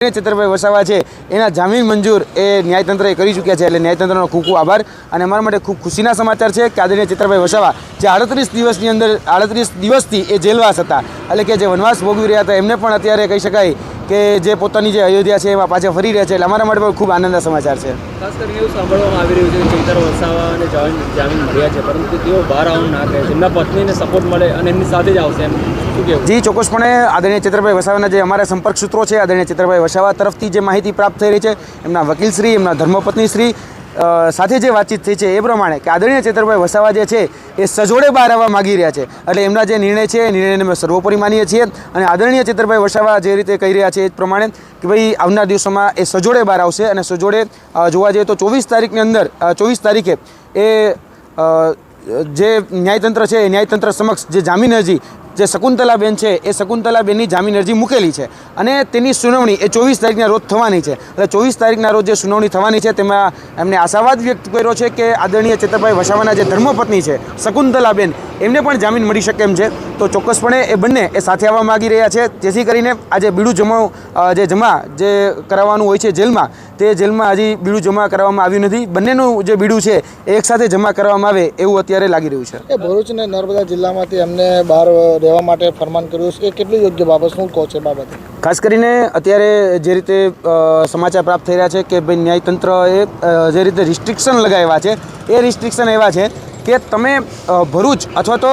ચેતરભાઈ વસાવા છે એના જામીન મંજૂર એ ન્યાયતંત્રએ કરી ચૂક્યા છે, એટલે ન્યાયતંત્રનો ખૂબ ખૂબ આભાર. અને અમારા માટે ખૂબ ખુશીના સમાચાર છે કે આદરણીય ચેતરભાઈ વસાવા જે 38 દિવસથી એ જેલવાસ હતા, એટલે કે જે વનવાસ ભોગવી રહ્યા હતા, એમને પણ અત્યારે કહી શકાય કે જે પોતાની જે અયોધ્યા છે એમાં પાછા ફરી રહ્યા છે, એટલે અમારા માટે પણ ખૂબ આનંદના સમાચાર છે. ખાસ કરીને એવું સાંભળવામાં આવી રહ્યું છે કે ચેતર વસાવાને જામીન મળ્યા છે, પરંતુ તેઓ બહાર આવવાનું ના કહે છે, એમના પત્નીને સપોર્ટ મળે અને એમની સાથે જ આવશે, એમ શું કહેવું? જી ચોક્કસપણે આદરણીય ચેતરભાઈ વસાવાના જે અમારા સંપર્ક સૂત્રો છે, આદરણીય ચેતરભાઈ વસાવા તરફથી જે માહિતી પ્રાપ્ત થઈ રહી છે, એમના વકીલશ્રી, એમના ધર્મપત્નીશ્રી સાથે જે વાતચીત થઈ છે એ પ્રમાણે કે આદરણીય ચેતરભાઈ વસાવા જે છે એ સજોડે બહાર આવવા માગી રહ્યા છે, એટલે એમના જે નિર્ણય છે એ નિર્ણયને અમે સર્વોપરી માનીએ છીએ. અને આદરણીય ચેતરભાઈ વસાવા જે રીતે કહી રહ્યા છે એ જ પ્રમાણે કે ભાઈ આવનાર દિવસોમાં એ સજોડે બહાર આવશે, અને સજોડે જોવા જઈએ તો 24 તારીખે એ જે ન્યાયતંત્ર છે એ ન્યાયતંત્ર સમક્ષ જે જામીન અરજી જે શકુંતલાબેન છે એ શકુંતલાબેનની જામીન અરજી મૂકેલી છે, અને તેની સુનાવણી એ 24 તારીખના રોજ થવાની છે. એટલે 24 તારીખના રોજ જે સુનાવણી થવાની છે તેમાં એમને આશાવાદ વ્યક્ત કર્યો છે કે આદરણીય ચેતરભાઈ વસાવાના જે ધર્મપત્ની છે શકુંતલાબેન એમને પણ જામીન મળી શકે એમ છે. તો ચોક્કસપણે એ બંને એ સાથે આવવા માગી રહ્યા છે, જેથી કરીને આ જે બીડું જમા જે કરાવવાનું હોય છે જેલમાં, તે જેલમાં હજી બીડું જમા કરવામાં આવ્યું નથી. બંનેનું જે બીડું છે એ એકસાથે જમા કરવામાં આવે એવું અત્યારે લાગી રહ્યું છે. એ ભરૂચ અને નર્મદા જિલ્લામાંથી એમને બહાર રહેવા માટે ફરમાન કર્યું છે, એ કેટલી યોગ્ય બાબત, શું કહો છે બાબતે? ખાસ કરીને અત્યારે જે રીતે સમાચાર પ્રાપ્ત થઈ રહ્યા છે કે ભાઈ ન્યાયતંત્રએ જે રીતે રિસ્ટ્રિક્શન લગાવ્યા છે, એ રિસ્ટ્રિક્શન એવા છે કે તમે ભરૂચ અથવા તો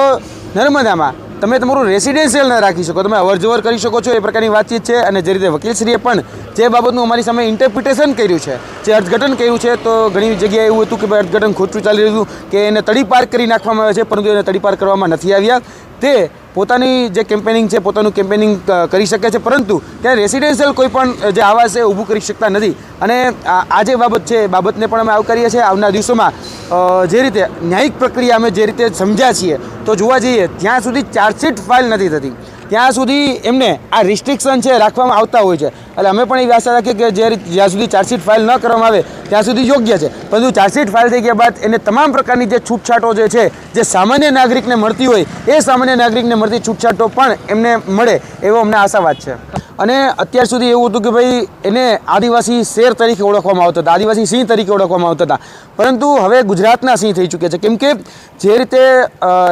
નર્મદામાં તમે તમારું રેસિડેન્શિયલ ન રાખી શકો, તમે અવરજવર કરી શકો છો, એ પ્રકારની વાતચીત છે. અને જે રીતે વકીલશ્રીએ પણ જે બાબતનું અમારી સામે ઇન્ટરપ્રિટેશન કર્યું છે, જે અર્થઘટન કર્યું છે, તો ઘણી જગ્યાએ એવું હતું કે ભાઈ અર્થઘટન ખોટું ચાલી રહ્યું હતું, કે એને તડીપાર કરી નાખવામાં આવે છે, પરંતુ એને તડીપાર કરવામાં નથી આવ્યા. તે પોતાની જે કેમ્પેનિંગ છે પોતાનું કેમ્પેનિંગ કરી શકે છે, પરંતુ ત્યાં રેસિડેન્શિયલ કોઈ પણ જે આવાસ છે ઊભું કરી શકતા નથી. અને આ જે બાબત છે એ બાબતને પણ અમે આવકારીએ છીએ. આવનાર દિવસોમાં જે રીતે ન્યાયિક પ્રક્રિયા અમે જે રીતે સમજ્યા છીએ, તો જોવા જઈએ ત્યાં સુધી ચાર્જશીટ ફાઇલ નથી થતી, ત્યાં સુધી એમને આ રિસ્ટ્રિક્શન છે રાખવામાં આવતા હોય છે. એટલે અમે પણ એવી આશા રાખીએ કે જ્યાં સુધી ચાર્જશીટ ફાઇલ ન કરવામાં આવે ત્યાં સુધી યોગ્ય છે, પરંતુ ચાર્જશીટ ફાઇલ થઈ ગયા બાદ એને તમામ પ્રકારની જે છૂટછાટો જે છે જે સામાન્ય નાગરિકને મળતી હોય એ સામાન્ય નાગરિકને મળતી છૂટછાટો પણ એમને મળે એવો અમને આશાવાદ છે. અને અત્યાર સુધી એવું હતું કે ભાઈ એને આદિવાસી શેર તરીકે ઓળખવામાં આવતા હતા, આદિવાસી સિંહ તરીકે ઓળખવામાં આવતા હતા, પરંતુ હવે ગુજરાતના સિંહ થઈ ચૂક્યા છે. કેમ કે જે રીતે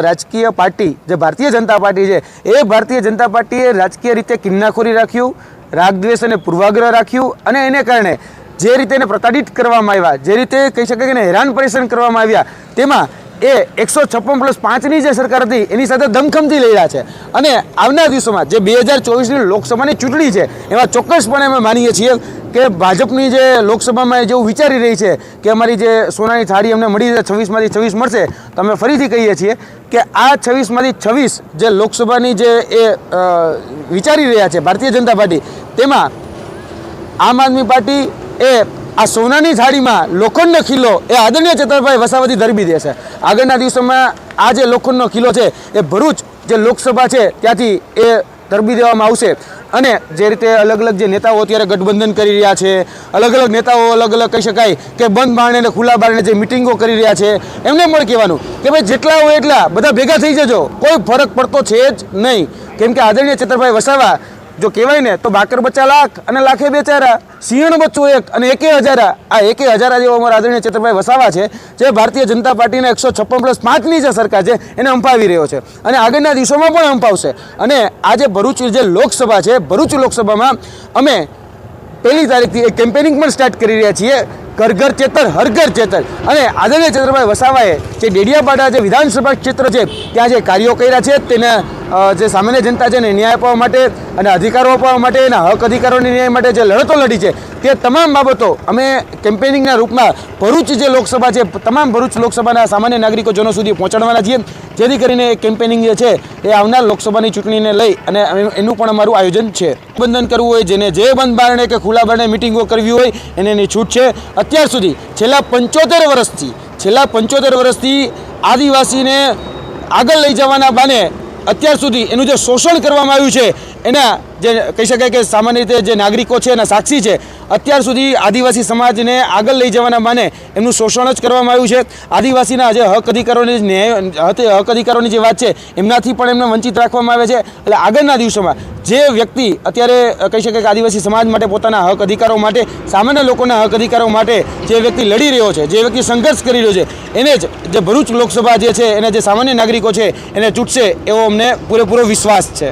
રાજકીય પાર્ટી જે ભારતીય જનતા પાર્ટી છે, એ ભારતીય જનતા પાર્ટીએ રાજકીય રીતે કિન્નાખોરી રાખ્યું, રાગદ્વેષ અને પૂર્વાગ્રહ રાખ્યું, અને એને કારણે જે રીતે એને પ્રતાડિત કરવામાં આવ્યા, જે રીતે કહી શકાય કે એને હેરાન પરેશાન કરવામાં આવ્યા, તેમાં એ 156+5ની જે સરકાર હતી એની સાથે દમખમથી લઈ રહ્યા છે. અને આવનાર દિવસોમાં જે 2024ની લોકસભાની ચૂંટણી છે એમાં ચોક્કસપણે અમે માનીએ છીએ કે ભાજપની જે લોકસભામાં જેવું વિચારી રહી છે કે અમારી જે સોનાની થાળી અમને મળી છે 26માંથી 26 મળશે, તો અમે ફરીથી કહીએ છીએ કે આ 26માંથી 26 જે લોકસભાની જે એ વિચારી રહ્યા છે ભારતીય જનતા પાર્ટી, તેમાં આમ આદમી પાર્ટી એ આ સોનાની થાળીમાં લોખંડનો કિલ્લો એ આદરણીય ચેતરભાઈ વસાવાથી ધરબી દેશે. આગળના દિવસોમાં આ જે લોખંડનો કિલ્લો છે એ ભરૂચ જે લોકસભા છે ત્યાંથી એ ધરબી દેવામાં આવશે. અને જે રીતે અલગ અલગ જે નેતાઓ અત્યારે ગઠબંધન કરી રહ્યા છે, અલગ અલગ નેતાઓ અલગ અલગ કહી શકાય કે બંધ બારણે અને ખુલ્લા બારણે જે મિટિંગો કરી રહ્યા છે, એમને પણ કહેવાનું કે ભાઈ જેટલા હોય એટલા બધા ભેગા થઈ જજો, કોઈ ફરક પડતો છે જ નહીં. કેમ કે આદરણીય ચેતરભાઈ વસાવા જો કહેવાય ને તો બાકર બચ્ચા લાખ અને લાખે બેચારા, સિંહણ બચ્ચું એક અને એકે હજારા. આ એકે હજારા જેવો અમારા આદરણીય ચેતરભાઈ વસાવા છે, જે ભારતીય જનતા પાર્ટીને 156+5ની જે સરકાર છે એને અંપાવી રહ્યો છે, અને આગળના દિવસોમાં પણ અંપાવશે. અને આ જે ભરૂચ જે લોકસભા છે, ભરૂચ લોકસભામાં અમે 1લી તારીખથી એક કેમ્પેનિંગ પણ સ્ટાર્ટ કરી રહ્યા છીએ, ઘર ઘર ચેતર હર ઘર ચેતર. અને આદરણીય ચેતરભાઈ વસાવાએ જે ડેડિયાપાડા જે વિધાનસભા ક્ષેત્ર છે ત્યાં જે કાર્યો કર્યા છે, તેને જે સામાન્ય જનતા છે એને ન્યાય અપાવવા માટે અને અધિકારો અપાવવા માટે, એના હક અધિકારોની ન્યાય માટે જે લડતો લડી છે, તે તમામ બાબતો અમે કેમ્પેનિંગના રૂપમાં ભરૂચ જે લોકસભા છે તમામ ભરૂચ લોકસભાના સામાન્ય નાગરિકોજનો સુધી પહોંચાડવાના છીએ, જેથી કરીને એ કેમ્પેનિંગ જે છે એ આવનાર લોકસભાની ચૂંટણીને લઈ અને એનું પણ અમારું આયોજન છે. બંધન કરવું હોય, જેને જે બંધ બારણે કે ખુલ્લા બારણે મિટિંગો કરવી હોય એને એની છૂટ છે. અત્યાર સુધી છેલ્લા 75 વર્ષથી આદિવાસીને આગળ લઈ જવાના બાને અત્યાર સુધી એનું જે શોષણ કરવામાં આવ્યું છે, એના જે કહી શકાય કે સામાન્ય રીતે જે નાગરિકો છે એના સાક્ષી છે, અત્યાર સુધી આદિવાસી સમાજને આગળ લઈ જવાના માને એમનું શોષણ જ કરવામાં આવ્યું છે. આદિવાસીના જે હક અધિકારોની હક અધિકારોની જે વાત છે એમનાથી પણ એમને વંચિત રાખવામાં આવે છે. એટલે આગળના દિવસોમાં જે વ્યક્તિ અત્યારે કહી શકાય કે આદિવાસી સમાજ માટે, પોતાના હક અધિકારો માટે, સામાન્ય લોકોના હક અધિકારો માટે જે વ્યક્તિ લડી રહ્યો છે, જે વ્યક્તિ સંઘર્ષ કરી રહ્યો છે, એને જ જે ભરૂચ લોકસભા જે છે એને જે સામાન્ય નાગરિકો છે એને ચૂંટશે એવો અમને પૂરેપૂરો વિશ્વાસ છે.